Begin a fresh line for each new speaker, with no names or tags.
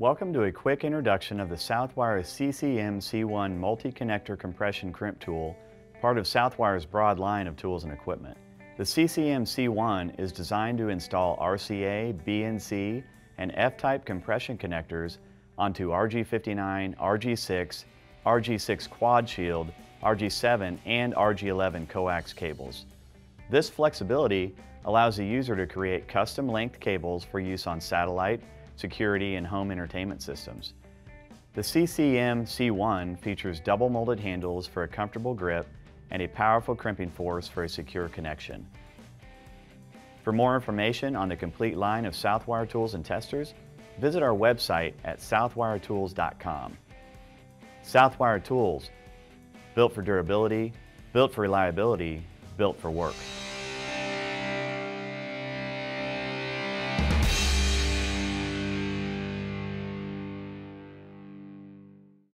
Welcome to a quick introduction of the Southwire CCM C1 multi-connector compression crimp tool, part of Southwire's broad line of tools and equipment. The CCM C1 is designed to install RCA, BNC, and F-type compression connectors onto RG59, RG6, RG6 quad shield, RG7, and RG11 coax cables. This flexibility allows the user to create custom length cables for use on satellite, security, and home entertainment systems. The CCM C1 features double molded handles for a comfortable grip and a powerful crimping force for a secure connection. For more information on the complete line of Southwire tools and testers, visit our website at southwiretools.com. Southwire Tools, built for durability, built for reliability, built for work.